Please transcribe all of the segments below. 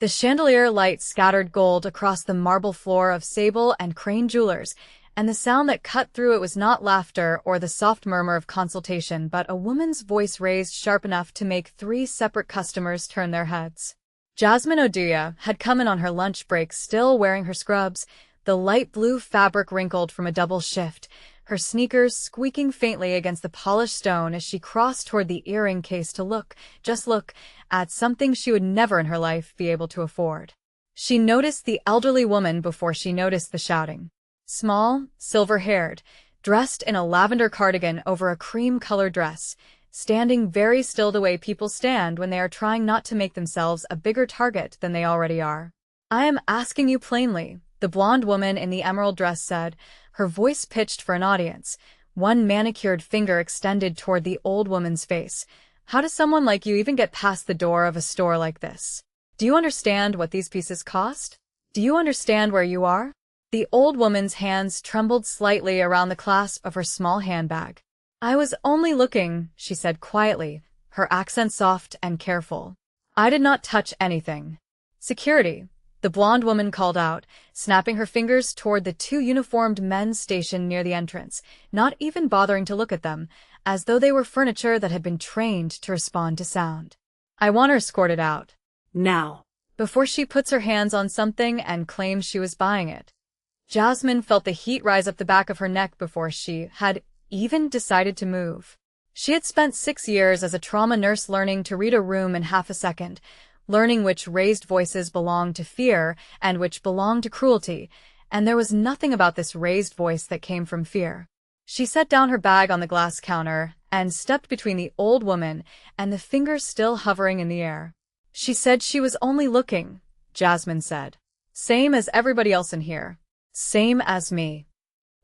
The chandelier light scattered gold across the marble floor of Sable and Crane Jewelers, and the sound that cut through it was not laughter or the soft murmur of consultation, but a woman's voice raised sharp enough to make 3 separate customers turn their heads. Jasmine Oduya had come in on her lunch break, still wearing her scrubs, the light blue fabric wrinkled from a double shift, her sneakers squeaking faintly against the polished stone as she crossed toward the earring case to look, just look, at something she would never in her life be able to afford. She noticed the elderly woman before she noticed the shouting. Small, silver-haired, dressed in a lavender cardigan over a cream-colored dress, standing very still the way people stand when they are trying not to make themselves a bigger target than they already are. "I am asking you plainly," the blonde woman in the emerald dress said, her voice pitched for an audience, one manicured finger extended toward the old woman's face. "How does someone like you even get past the door of a store like this? Do you understand what these pieces cost? Do you understand where you are?" The old woman's hands trembled slightly around the clasp of her small handbag. "I was only looking," she said quietly, her accent soft and careful. "I did not touch anything." "Security," the blonde woman called out, snapping her fingers toward the 2 uniformed men stationed near the entrance, not even bothering to look at them, as though they were furniture that had been trained to respond to sound. "I want her escorted out. Now. Before she puts her hands on something and claims she was buying it." Jasmine felt the heat rise up the back of her neck before she had even decided to move. She had spent 6 years as a trauma nurse learning to read a room in half a second, learning which raised voices belonged to fear and which belonged to cruelty, and there was nothing about this raised voice that came from fear. She set down her bag on the glass counter and stepped between the old woman and the fingers still hovering in the air. "She said she was only looking," Jasmine said. "Same as everybody else in here. Same as me."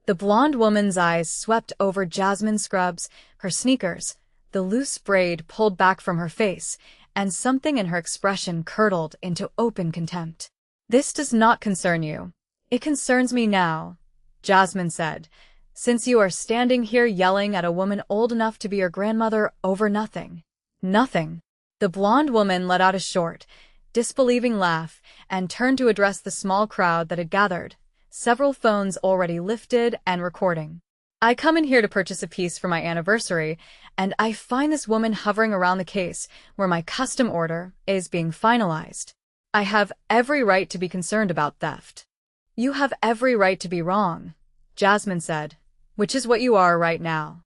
The blonde woman's eyes swept over Jasmine's scrubs, her sneakers, the loose braid pulled back from her face, and something in her expression curdled into open contempt. "This does not concern you. It concerns me now," Jasmine said, "since you are standing here yelling at a woman old enough to be your grandmother over nothing." "Nothing." The blonde woman let out a short, disbelieving laugh and turned to address the small crowd that had gathered, several phones already lifted and recording. "I come in here to purchase a piece for my anniversary, and I find this woman hovering around the case where my custom order is being finalized. I have every right to be concerned about theft." "You have every right to be wrong," Jasmine said, "which is what you are right now."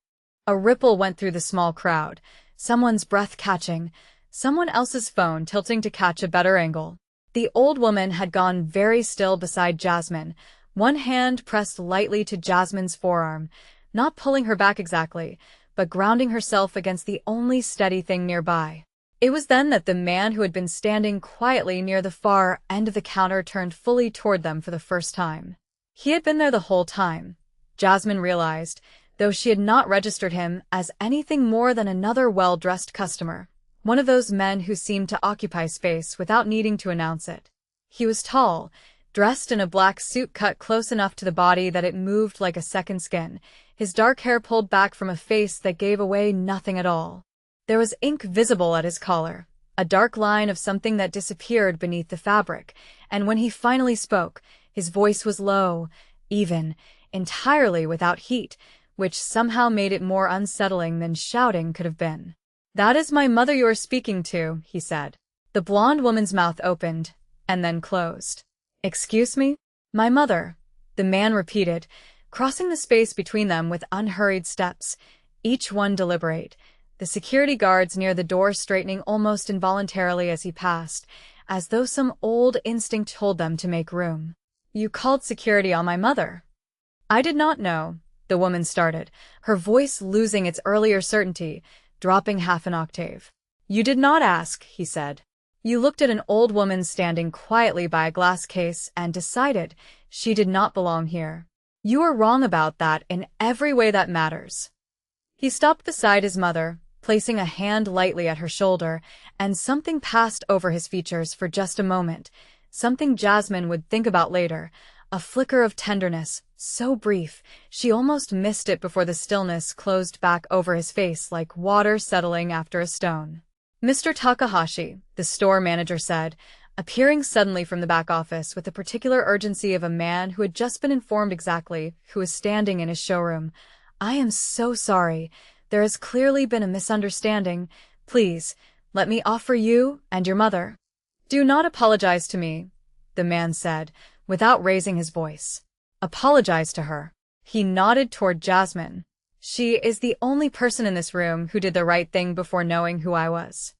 A ripple went through the small crowd, someone's breath catching, someone else's phone tilting to catch a better angle. The old woman had gone very still beside Jasmine, one hand pressed lightly to Jasmine's forearm, not pulling her back exactly, but grounding herself against the only steady thing nearby. It was then that the man who had been standing quietly near the far end of the counter turned fully toward them for the first time. He had been there the whole time, Jasmine realized, though she had not registered him as anything more than another well-dressed customer. One of those men who seemed to occupy space without needing to announce it. He was tall, dressed in a black suit cut close enough to the body that it moved like a second skin, his dark hair pulled back from a face that gave away nothing at all. There was ink visible at his collar, a dark line of something that disappeared beneath the fabric, and when he finally spoke, his voice was low, even, entirely without heat, which somehow made it more unsettling than shouting could have been. "That is my mother you are speaking to," he said. The blonde woman's mouth opened, and then closed. "Excuse me? My mother," the man repeated, crossing the space between them with unhurried steps, each one deliberate, the security guards near the door straightening almost involuntarily as he passed, as though some old instinct told them to make room. "You called security on my mother." "I did not know," the woman started, her voice losing its earlier certainty, dropping half an octave. "You did not ask," he said. "You looked at an old woman standing quietly by a glass case and decided she did not belong here. You are wrong about that in every way that matters." He stopped beside his mother, placing a hand lightly at her shoulder, and something passed over his features for just a moment, something Jasmine would think about later, a flicker of tenderness, so brief, she almost missed it before the stillness closed back over his face like water settling after a stone. "Mr. Takahashi," the store manager said, appearing suddenly from the back office with the particular urgency of a man who had just been informed exactly who was standing in his showroom. "I am so sorry. There has clearly been a misunderstanding. Please, let me offer you and your mother." "Do not apologize to me," the man said, without raising his voice. "Apologize to her." He nodded toward Jasmine. "She is the only person in this room who did the right thing before knowing who I was."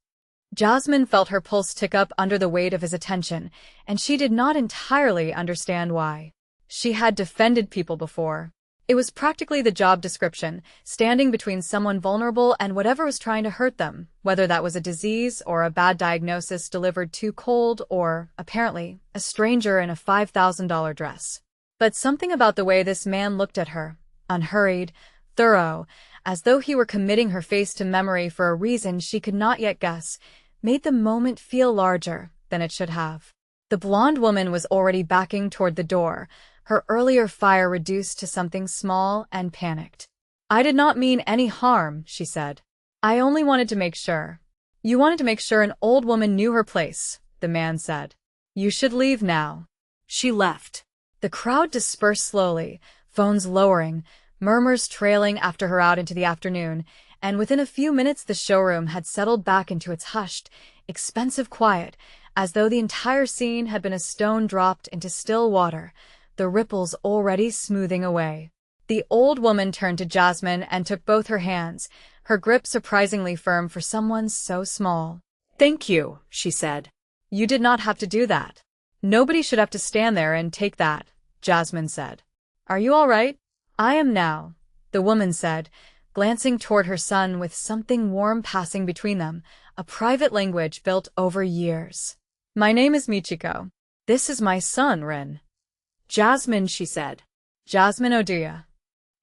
Jasmine felt her pulse tick up under the weight of his attention, and she did not entirely understand why. She had defended people before. It was practically the job description, standing between someone vulnerable and whatever was trying to hurt them, whether that was a disease or a bad diagnosis delivered too cold or, apparently, a stranger in a $5,000 dress. But something about the way this man looked at her, unhurried, thorough, as though he were committing her face to memory for a reason she could not yet guess, made the moment feel larger than it should have. The blonde woman was already backing toward the door, her earlier fire reduced to something small and panicked. "I did not mean any harm," she said. "I only wanted to make sure." "You wanted to make sure an old woman knew her place," the man said. "You should leave now." She left. The crowd dispersed slowly, phones lowering, murmurs trailing after her out into the afternoon, and within a few minutes the showroom had settled back into its hushed, expensive quiet, as though the entire scene had been a stone dropped into still water, the ripples already smoothing away. The old woman turned to Jasmine and took both her hands, her grip surprisingly firm for someone so small. "Thank you," she said. "You did not have to do that. Nobody should have to stand there and take that," Jasmine said. "Are you all right?" "I am now," the woman said, glancing toward her son with something warm passing between them, a private language built over years. "My name is Michiko. This is my son, Rin." "Jasmine," she said. "Jasmine Oduya."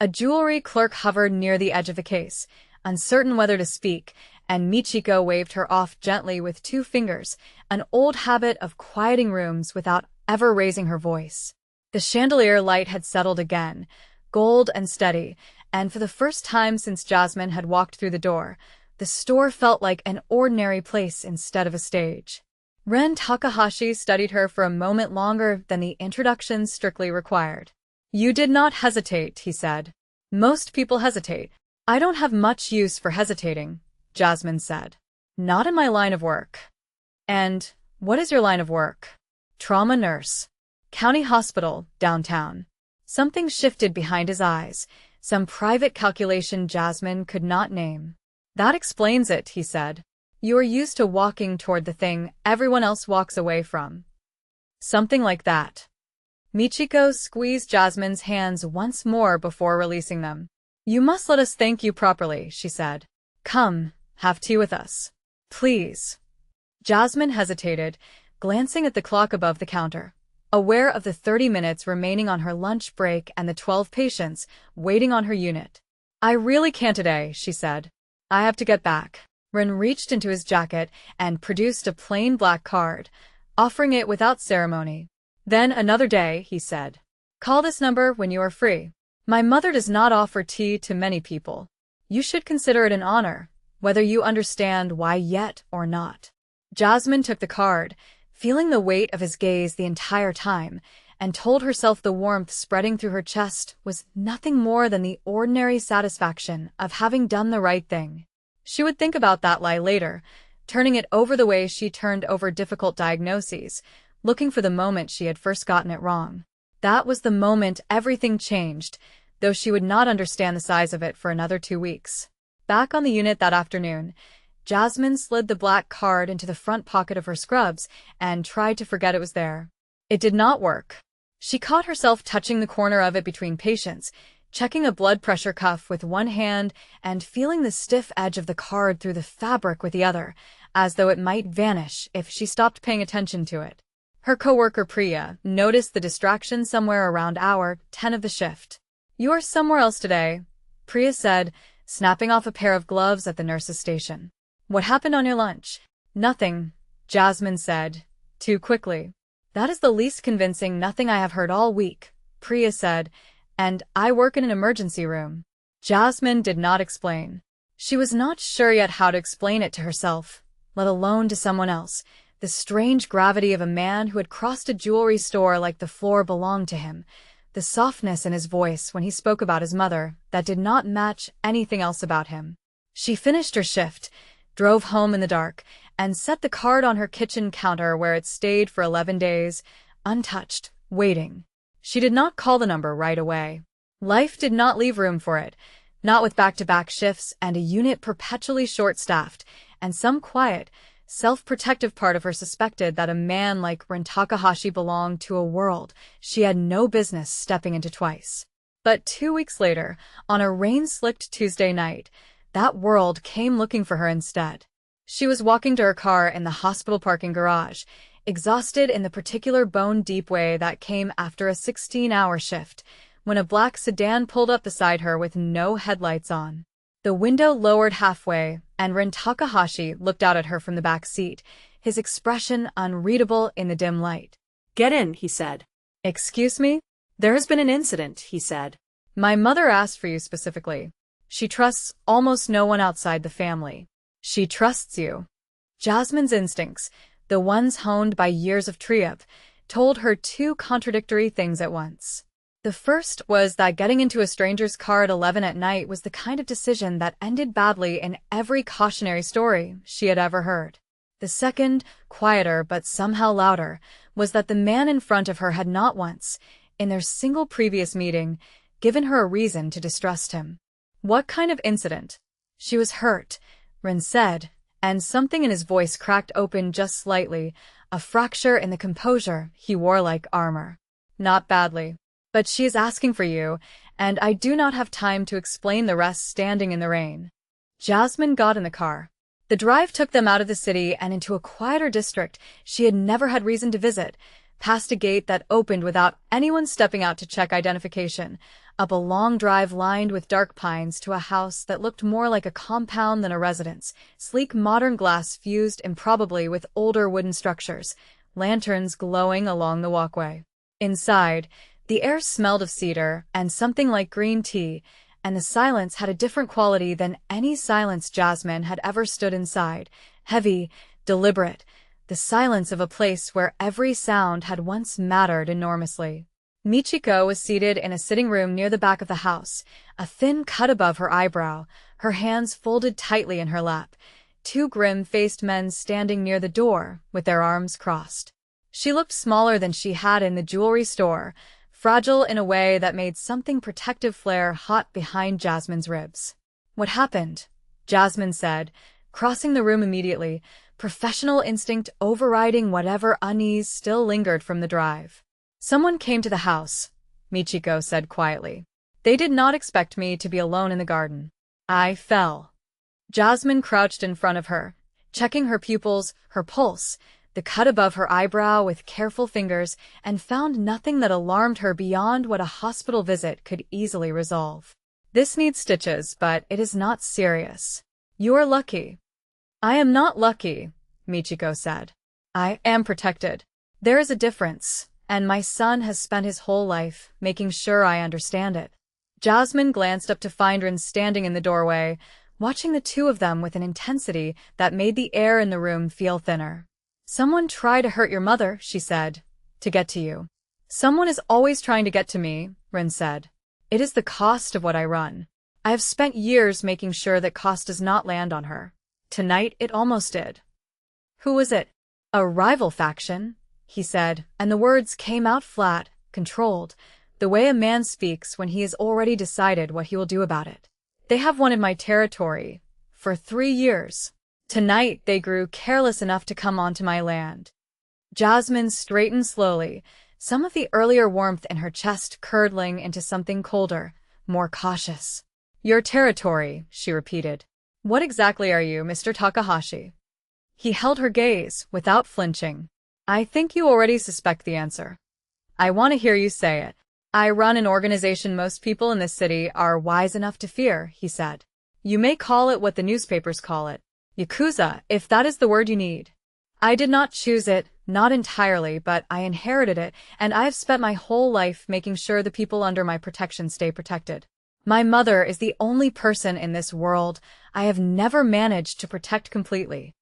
A jewelry clerk hovered near the edge of the case, uncertain whether to speak, and Michiko waved her off gently with two fingers, an old habit of quieting rooms without ever raising her voice. The chandelier light had settled again, gold and steady, and for the first time since Jasmine had walked through the door, the store felt like an ordinary place instead of a stage. Ren Takahashi studied her for a moment longer than the introduction strictly required. "You did not hesitate," he said. "Most people hesitate." "I don't have much use for hesitating," Jasmine said. "Not in my line of work." "And what is your line of work?" "Trauma nurse. County hospital, downtown." Something shifted behind his eyes, some private calculation Jasmine could not name. "That explains it," he said. "You are used to walking toward the thing everyone else walks away from." "Something like that." Michiko squeezed Jasmine's hands once more before releasing them. "You must let us thank you properly," she said. "Come, have tea with us. Please." Jasmine hesitated, glancing at the clock above the counter, aware of the 30 minutes remaining on her lunch break and the 12 patients waiting on her unit. "I really can't today," she said. "I have to get back." Ren reached into his jacket and produced a plain black card, offering it without ceremony. "Then another day," he said. "Call this number when you are free. My mother does not offer tea to many people. You should consider it an honor, whether you understand why yet or not." Jasmine took the card, feeling the weight of his gaze the entire time, and told herself the warmth spreading through her chest was nothing more than the ordinary satisfaction of having done the right thing. She would think about that lie later, turning it over the way she turned over difficult diagnoses, looking for the moment she had first gotten it wrong. That was the moment everything changed, though she would not understand the size of it for another 2 weeks. Back on the unit that afternoon, Jasmine slid the black card into the front pocket of her scrubs and tried to forget it was there. It did not work. She caught herself touching the corner of it between patients, checking a blood pressure cuff with one hand and feeling the stiff edge of the card through the fabric with the other, as though it might vanish if she stopped paying attention to it. Her coworker Priya noticed the distraction somewhere around hour 10 of the shift. "You are somewhere else today," Priya said, snapping off a pair of gloves at the nurse's station. "What happened on your lunch?" "Nothing," Jasmine said, too quickly. "That is the least convincing nothing I have heard all week," Priya said, "and I work in an emergency room." Jasmine did not explain. She was not sure yet how to explain it to herself, let alone to someone else, The strange gravity of a man who had crossed a jewelry store like the floor belonged to him. The softness in his voice when he spoke about his mother that did not match anything else about him. She finished her shift, drove home in the dark, and set the card on her kitchen counter where it stayed for 11 days, untouched, waiting. She did not call the number right away. Life did not leave room for it, not with back-to-back shifts and a unit perpetually short-staffed, and some quiet, self-protective part of her suspected that a man like Rin Takahashi belonged to a world she had no business stepping into twice. But 2 weeks later, on a rain-slicked Tuesday night, that world came looking for her instead. She was walking to her car in the hospital parking garage, exhausted in the particular bone-deep way that came after a 16-hour shift, when a black sedan pulled up beside her with no headlights on. The window lowered halfway, and Rin Takahashi looked out at her from the back seat, his expression unreadable in the dim light. "Get in," he said. "Excuse me?" "There has been an incident," he said. "My mother asked for you specifically. She trusts almost no one outside the family. She trusts you." Jasmine's instincts, the ones honed by years of triumph, told her two contradictory things at once. The first was that getting into a stranger's car at 11 at night was the kind of decision that ended badly in every cautionary story she had ever heard. The second, quieter but somehow louder, was that the man in front of her had not once, in their single previous meeting, given her a reason to distrust him. "What kind of incident?" "She was hurt," Rin said, and something in his voice cracked open just slightly, a fracture in the composure he wore like armor. "Not badly. But she is asking for you, and I do not have time to explain the rest standing in the rain." Jasmine got in the car. The drive took them out of the city and into a quieter district she had never had reason to visit, past a gate that opened without anyone stepping out to check identification, up a long drive lined with dark pines to a house that looked more like a compound than a residence, sleek modern glass fused improbably with older wooden structures, lanterns glowing along the walkway. Inside, the air smelled of cedar and something like green tea, and the silence had a different quality than any silence Jasmine had ever stood inside, heavy, deliberate, the silence of a place where every sound had once mattered enormously. Michiko was seated in a sitting room near the back of the house, a thin cut above her eyebrow, her hands folded tightly in her lap, two grim-faced men standing near the door with their arms crossed. She looked smaller than she had in the jewelry store, fragile in a way that made something protective flare hot behind Jasmine's ribs. "What happened?" Jasmine said, crossing the room immediately, professional instinct overriding whatever unease still lingered from the drive. "Someone came to the house," Michiko said quietly. "They did not expect me to be alone in the garden. I fell." Jasmine crouched in front of her, checking her pupils, her pulse, the cut above her eyebrow with careful fingers, and found nothing that alarmed her beyond what a hospital visit could easily resolve. "This needs stitches, but it is not serious. You are lucky." "I am not lucky," Michiko said. "I am protected. There is a difference, and my son has spent his whole life making sure I understand it." Jasmine glanced up to find Rin standing in the doorway, watching the two of them with an intensity that made the air in the room feel thinner. "Someone tried to hurt your mother," she said, "to get to you." "Someone is always trying to get to me," Rin said. "It is the cost of what I run. I have spent years making sure that cost does not land on her. Tonight it almost did." "Who was it?" "A rival faction," he said, and the words came out flat, controlled, the way a man speaks when he has already decided what he will do about it. "They have wanted my territory for 3 years. Tonight they grew careless enough to come onto my land." Jasmine straightened slowly, some of the earlier warmth in her chest curdling into something colder, more cautious. "Your territory," she repeated. "What exactly are you, Mr. Takahashi?" He held her gaze, without flinching. "I think you already suspect the answer. I want to hear you say it." "I run an organization most people in this city are wise enough to fear," he said. "You may call it what the newspapers call it. Yakuza, if that is the word you need. I did not choose it, not entirely, but I inherited it, and I have spent my whole life making sure the people under my protection stay protected. My mother is the only person in this world I have never managed to protect completely."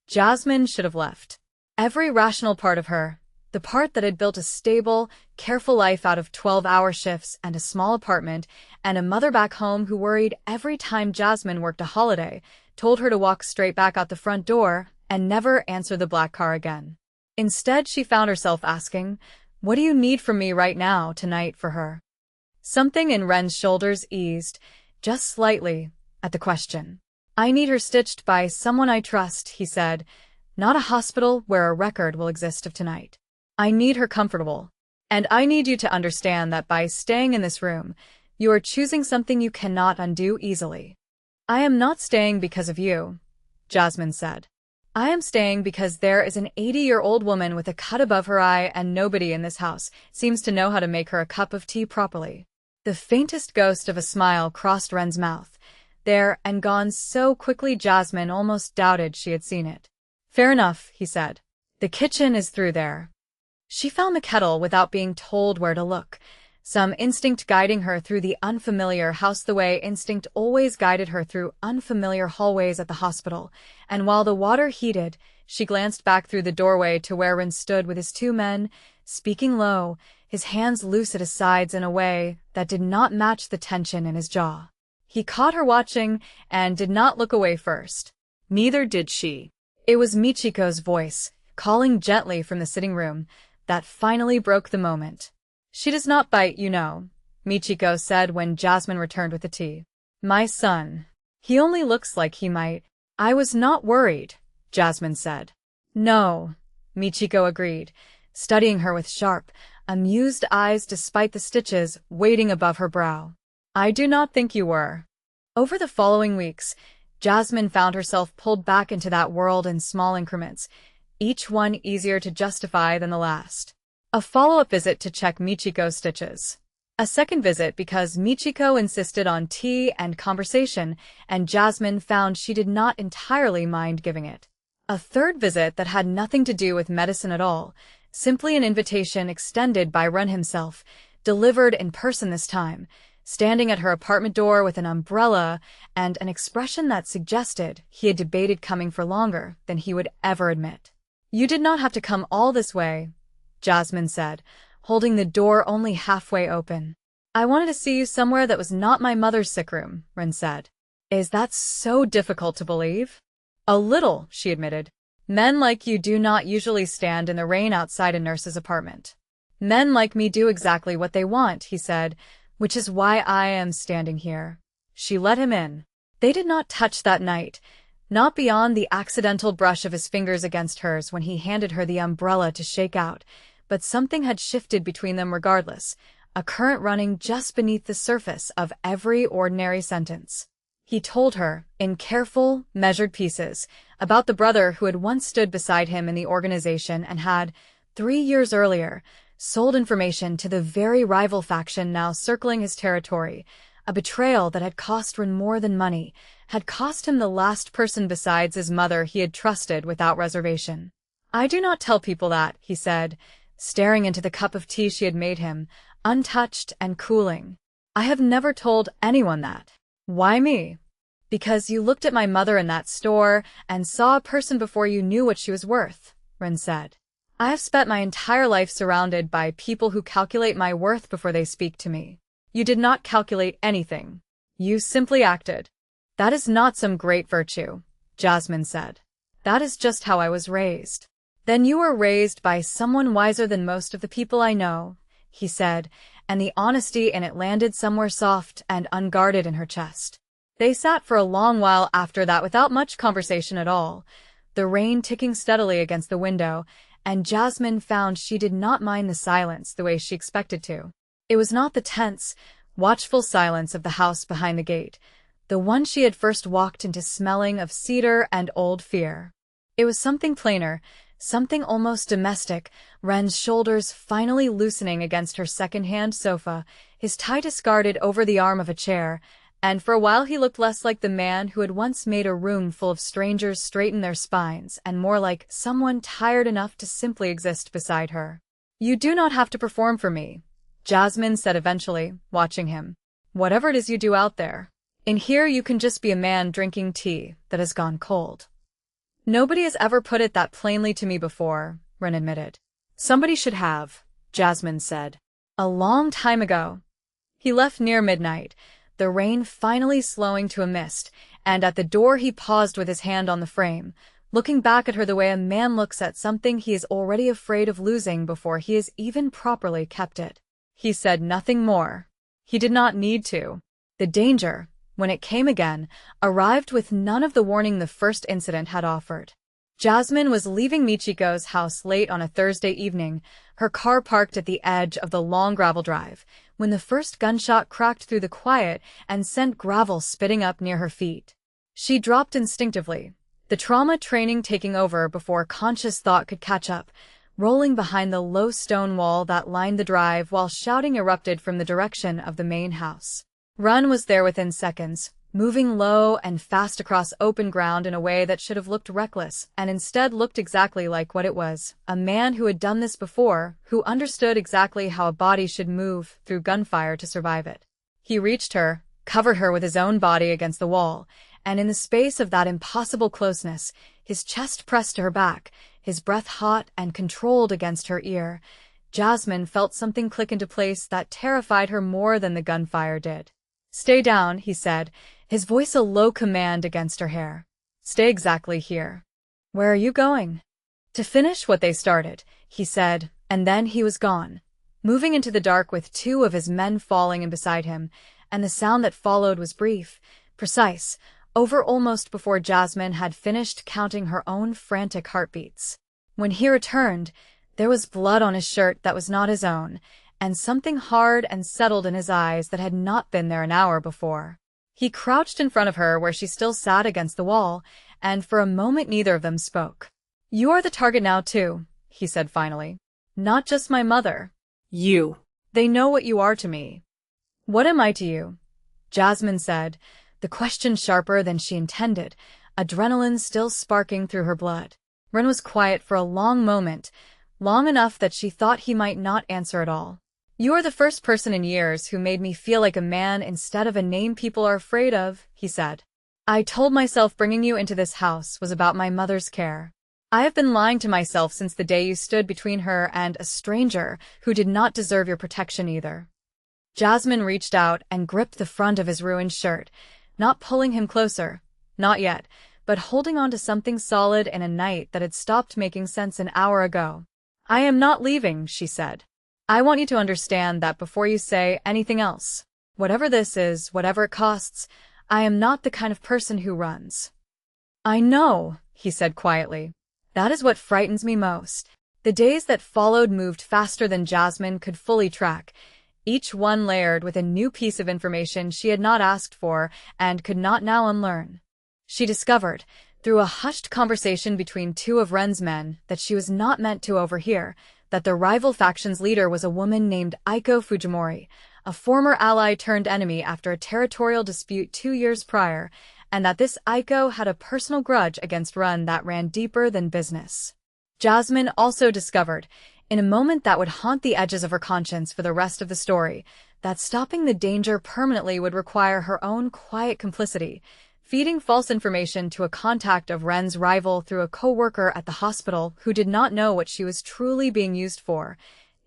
Jasmine should have left. Every rational part of her, the part that had built a stable, careful life out of 12-hour shifts and a small apartment, and a mother back home who worried every time Jasmine worked a holiday, told her to walk straight back out the front door and never answer the black car again. Instead, she found herself asking, "What do you need from me right now, tonight, for her?" Something in Ren's shoulders eased, just slightly, at the question. "I need her stitched by someone I trust," he said, "not a hospital where a record will exist of tonight. I need her comfortable. And I need you to understand that by staying in this room, you are choosing something you cannot undo easily." "I am not staying because of you," Jasmine said. "I am staying because there is an 80-year-old woman with a cut above her eye and nobody in this house seems to know how to make her a cup of tea properly." The faintest ghost of a smile crossed Ren's mouth, there and gone so quickly Jasmine almost doubted she had seen it. "Fair enough," he said. "The kitchen is through there." She found the kettle without being told where to look, some instinct guiding her through the unfamiliar house the way instinct always guided her through unfamiliar hallways at the hospital, and while the water heated, she glanced back through the doorway to where Ren stood with his two men, speaking low, his hands loose at his sides in a way that did not match the tension in his jaw. He caught her watching and did not look away first. Neither did she. It was Michiko's voice, calling gently from the sitting room, that finally broke the moment. "She does not bite, you know," Michiko said when Jasmine returned with the tea. "My son. He only looks like he might." "I was not worried," Jasmine said. "No," Michiko agreed, studying her with sharp, amused eyes despite the stitches waiting above her brow. "I do not think you were." Over the following weeks, Jasmine found herself pulled back into that world in small increments, each one easier to justify than the last. A follow-up visit to check Michiko's stitches. A second visit because Michiko insisted on tea and conversation, and Jasmine found she did not entirely mind giving it. A third visit that had nothing to do with medicine at all, simply an invitation extended by Ren himself, delivered in person this time, standing at her apartment door with an umbrella and an expression that suggested he had debated coming for longer than he would ever admit. "You did not have to come all this way," Jasmine said, holding the door only halfway open. "I wanted to see you somewhere that was not my mother's sick room," Ren said. "Is that so difficult to believe?" "A little," she admitted. "Men like you do not usually stand in the rain outside a nurse's apartment." "Men like me do exactly what they want," he said, "which is why I am standing here." She let him in. They did not touch that night, not beyond the accidental brush of his fingers against hers when he handed her the umbrella to shake out, but something had shifted between them regardless, a current running just beneath the surface of every ordinary sentence. He told her, in careful, measured pieces, about the brother who had once stood beside him in the organization and had, 3 years earlier, sold information to the very rival faction now circling his territory, a betrayal that had cost Ren more than money, had cost him the last person besides his mother he had trusted without reservation. "I do not tell people that," he said, staring into the cup of tea she had made him, untouched and cooling. "I have never told anyone that." "Why me?" "Because you looked at my mother in that store and saw a person before you knew what she was worth," Ren said. "I have spent my entire life surrounded by people who calculate my worth before they speak to me. You did not calculate anything. You simply acted." "That is not some great virtue," Jasmine said. "That is just how I was raised." "Then you were raised by someone wiser than most of the people I know," he said, and the honesty in it landed somewhere soft and unguarded in her chest. They sat for a long while after that without much conversation at all, the rain ticking steadily against the window, and Jasmine found she did not mind the silence the way she expected to. It was not the tense, watchful silence of the house behind the gate, the one she had first walked into smelling of cedar and old fear. It was something plainer, something almost domestic, Ren's shoulders finally loosening against her second-hand sofa, his tie discarded over the arm of a chair, and for a while he looked less like the man who had once made a room full of strangers straighten their spines and more like someone tired enough to simply exist beside her. "You do not have to perform for me," Jasmine said eventually, watching him. "Whatever it is you do out there. In here you can just be a man drinking tea that has gone cold." Nobody has ever put it that plainly to me before, Ren admitted. Somebody should have, Jasmine said. A long time ago. He left near midnight, the rain finally slowing to a mist, and at the door he paused with his hand on the frame, looking back at her the way a man looks at something he is already afraid of losing before he has even properly kept it. He said nothing more. He did not need to. The danger, when it came again, arrived with none of the warning the first incident had offered. Jasmine was leaving Michiko's house late on a Thursday evening, her car parked at the edge of the long gravel drive, when the first gunshot cracked through the quiet and sent gravel spitting up near her feet. She dropped instinctively, the trauma training taking over before conscious thought could catch up, rolling behind the low stone wall that lined the drive while shouting erupted from the direction of the main house. Run was there within seconds, moving low and fast across open ground in a way that should have looked reckless and instead looked exactly like what it was, a man who had done this before, who understood exactly how a body should move through gunfire to survive it. He reached her, covered her with his own body against the wall, and in the space of that impossible closeness, his chest pressed to her back, his breath hot and controlled against her ear, Jasmine felt something click into place that terrified her more than the gunfire did. "Stay down," he said, his voice a low command against her hair. "Stay exactly here." "Where are you going?" "To finish what they started," he said, and then he was gone, moving into the dark with two of his men falling in beside him, and the sound that followed was brief, precise, over almost before Jasmine had finished counting her own frantic heartbeats. When he returned, there was blood on his shirt that was not his own, and something hard and settled in his eyes that had not been there an hour before. He crouched in front of her where she still sat against the wall, and for a moment neither of them spoke. "You are the target now, too," he said finally. "Not just my mother. You. They know what you are to me." "What am I to you?" Jasmine said, the question sharper than she intended, adrenaline still sparking through her blood. Ren was quiet for a long moment, long enough that she thought he might not answer at all. "You are the first person in years who made me feel like a man instead of a name people are afraid of," he said. "I told myself bringing you into this house was about my mother's care. I have been lying to myself since the day you stood between her and a stranger who did not deserve your protection either." Jasmine reached out and gripped the front of his ruined shirt, not pulling him closer, not yet, but holding on to something solid in a night that had stopped making sense an hour ago. "I am not leaving," she said. "I want you to understand that before you say anything else. Whatever this is, whatever it costs, I am not the kind of person who runs." "I know," he said quietly. "That is what frightens me most." The days that followed moved faster than Jasmine could fully track, each one layered with a new piece of information she had not asked for and could not now unlearn. She discovered, through a hushed conversation between two of Ren's men that she was not meant to overhear, that the rival faction's leader was a woman named Aiko Fujimori, a former ally turned enemy after a territorial dispute 2 years prior, and that this Aiko had a personal grudge against Ren that ran deeper than business. Jasmine also discovered, in a moment that would haunt the edges of her conscience for the rest of the story, that stopping the danger permanently would require her own quiet complicity, feeding false information to a contact of Ren's rival through a co-worker at the hospital who did not know what she was truly being used for,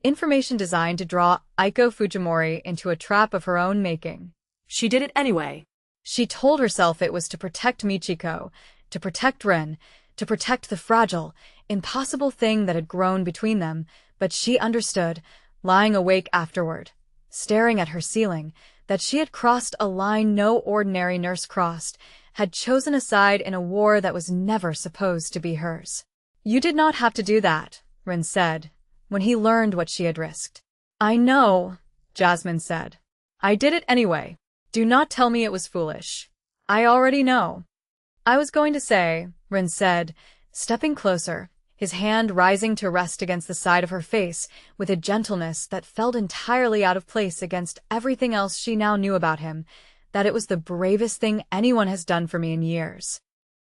information designed to draw Aiko Fujimori into a trap of her own making. She did it anyway. She told herself it was to protect Michiko, to protect Ren, to protect the fragile, impossible thing that had grown between them, but she understood, lying awake afterward, staring at her ceiling, that she had crossed a line no ordinary nurse crossed, had chosen a side in a war that was never supposed to be hers. "You did not have to do that," Ren said, when he learned what she had risked. "I know," Jasmine said. "I did it anyway. Do not tell me it was foolish. I already know." "I was going to say," Ren said, stepping closer, his hand rising to rest against the side of her face with a gentleness that felt entirely out of place against everything else she now knew about him, that it was the bravest thing anyone has done for me in years.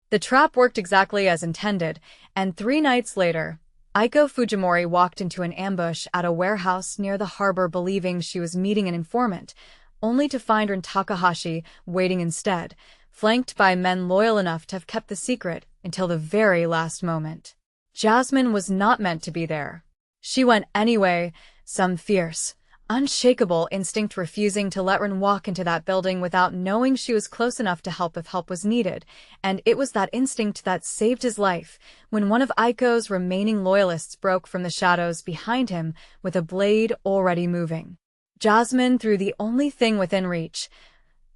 The trap worked exactly as intended, and 3 nights later, Aiko Fujimori walked into an ambush at a warehouse near the harbor believing she was meeting an informant, only to find Ren Takahashi waiting instead, flanked by men loyal enough to have kept the secret until the very last moment. Jasmine was not meant to be there. She went anyway, some fierce, unshakable instinct refusing to let Rin walk into that building without knowing she was close enough to help if help was needed, and it was that instinct that saved his life when one of Aiko's remaining loyalists broke from the shadows behind him with a blade already moving. Jasmine threw the only thing within reach,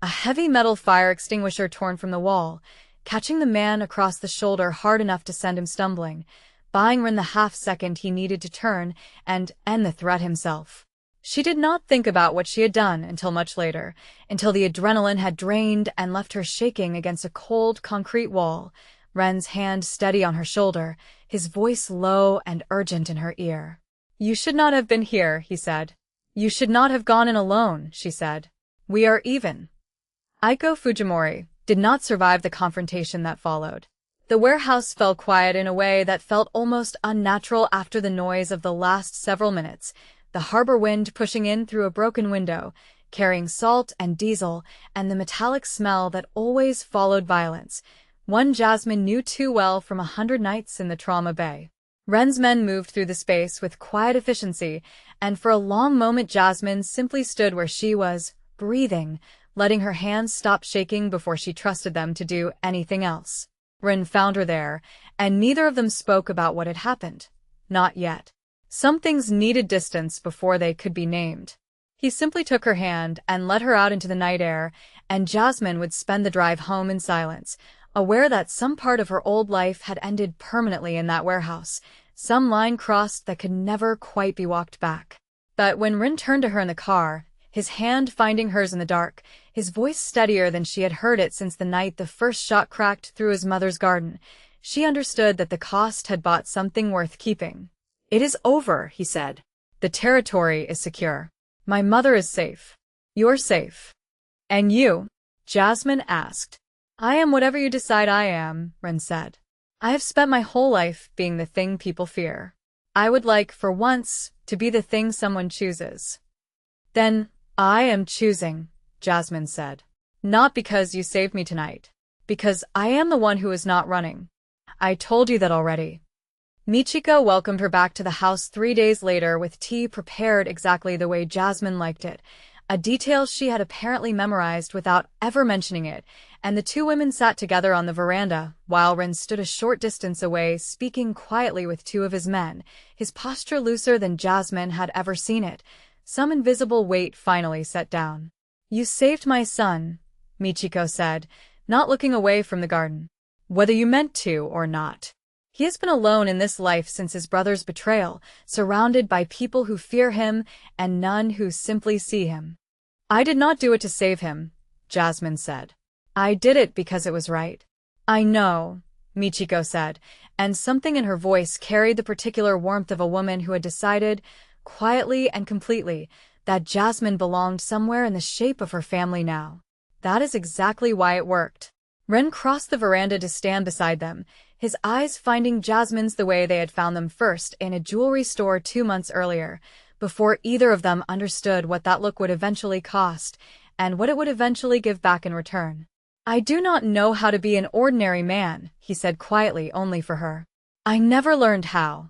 a heavy metal fire extinguisher torn from the wall, catching the man across the shoulder hard enough to send him stumbling, buying Rin the half-second he needed to turn and end the threat himself. She did not think about what she had done until much later, until the adrenaline had drained and left her shaking against a cold concrete wall, Ren's hand steady on her shoulder, his voice low and urgent in her ear. "You should not have been here," he said. "You should not have gone in alone," she said. "We are even." Aiko Fujimori did not survive the confrontation that followed. The warehouse fell quiet in a way that felt almost unnatural after the noise of the last several minutes, the harbor wind pushing in through a broken window, carrying salt and diesel, and the metallic smell that always followed violence, one Jasmine knew too well from 100 nights in the trauma bay. Ren's men moved through the space with quiet efficiency, and for a long moment Jasmine simply stood where she was, breathing, letting her hands stop shaking before she trusted them to do anything else. Ren found her there, and neither of them spoke about what had happened. Not yet. Some things needed distance before they could be named. He simply took her hand and led her out into the night air, and Jasmine would spend the drive home in silence, aware that some part of her old life had ended permanently in that warehouse, some line crossed that could never quite be walked back. But when Rin turned to her in the car, his hand finding hers in the dark, his voice steadier than she had heard it since the night the first shot cracked through his mother's garden, she understood that the cost had bought something worth keeping. "It is over," he said. "The territory is secure. My mother is safe. You're safe." "And you?" Jasmine asked. "I am whatever you decide I am," Ren said. "I have spent my whole life being the thing people fear. I would like, for once, to be the thing someone chooses." "Then, I am choosing," Jasmine said. "Not because you saved me tonight. Because I am the one who is not running. I told you that already." Michiko welcomed her back to the house 3 days later with tea prepared exactly the way Jasmine liked it, a detail she had apparently memorized without ever mentioning it, and the two women sat together on the veranda, while Ren stood a short distance away speaking quietly with two of his men, his posture looser than Jasmine had ever seen it. Some invisible weight finally set down. "You saved my son," Michiko said, not looking away from the garden. "Whether you meant to or not. He has been alone in this life since his brother's betrayal, surrounded by people who fear him and none who simply see him." "I did not do it to save him," Jasmine said. "I did it because it was right." "I know," Michiko said, and something in her voice carried the particular warmth of a woman who had decided, quietly and completely, that Jasmine belonged somewhere in the shape of her family now. That is exactly why it worked. Ren crossed the veranda to stand beside them, his eyes finding Jasmine's the way they had found them first in a jewelry store 2 months earlier, before either of them understood what that look would eventually cost, and what it would eventually give back in return. "I do not know how to be an ordinary man," he said quietly only for her. "I never learned how."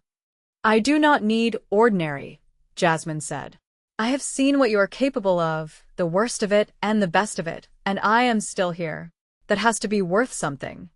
"I do not need ordinary," Jasmine said. "I have seen what you are capable of, the worst of it and the best of it, and I am still here. That has to be worth something."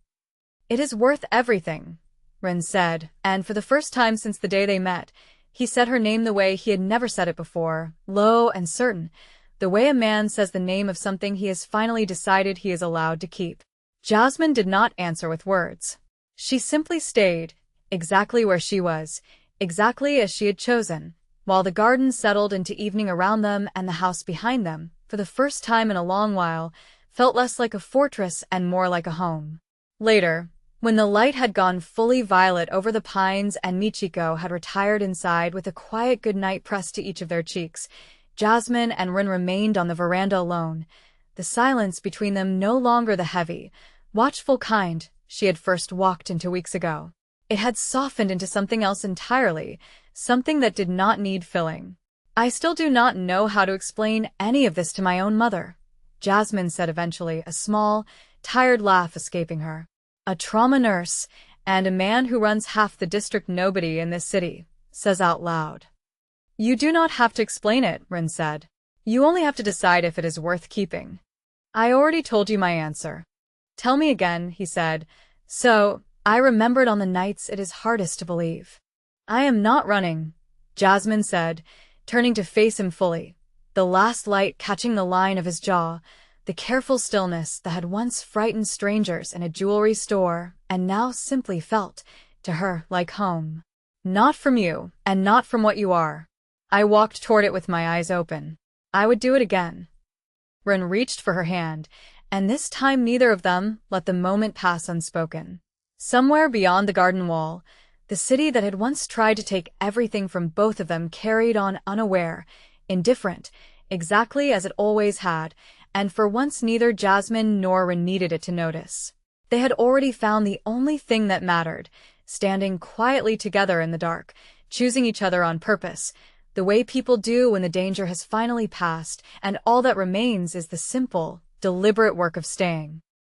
"It is worth everything," Ren said, and for the first time since the day they met, he said her name the way he had never said it before, low and certain, the way a man says the name of something he has finally decided he is allowed to keep. Jasmine did not answer with words. She simply stayed, exactly where she was, exactly as she had chosen, while the garden settled into evening around them and the house behind them, for the first time in a long while, felt less like a fortress and more like a home. Later, when the light had gone fully violet over the pines and Michiko had retired inside with a quiet goodnight pressed to each of their cheeks, Jasmine and Rin remained on the veranda alone, the silence between them no longer the heavy, watchful kind she had first walked into weeks ago. It had softened into something else entirely, something that did not need filling. "I still do not know how to explain any of this to my own mother," Jasmine said eventually, a small, tired laugh escaping her. A trauma nurse, and a man who runs half the district nobody in this city, says out loud. You do not have to explain it, Rin said. You only have to decide if it is worth keeping. I already told you my answer. Tell me again, he said. So, I remembered on the nights it is hardest to believe. I am not running, Jasmine said, turning to face him fully, the last light catching the line of his jaw, the careful stillness that had once frightened strangers in a jewelry store and now simply felt, to her, like home. Not from you, and not from what you are. I walked toward it with my eyes open. I would do it again. Rin reached for her hand, and this time neither of them let the moment pass unspoken. Somewhere beyond the garden wall, the city that had once tried to take everything from both of them carried on unaware, indifferent, exactly as it always had, and for once neither Jasmine nor Rin needed it to notice. They had already found the only thing that mattered, standing quietly together in the dark, choosing each other on purpose, the way people do when the danger has finally passed, and all that remains is the simple, deliberate work of staying.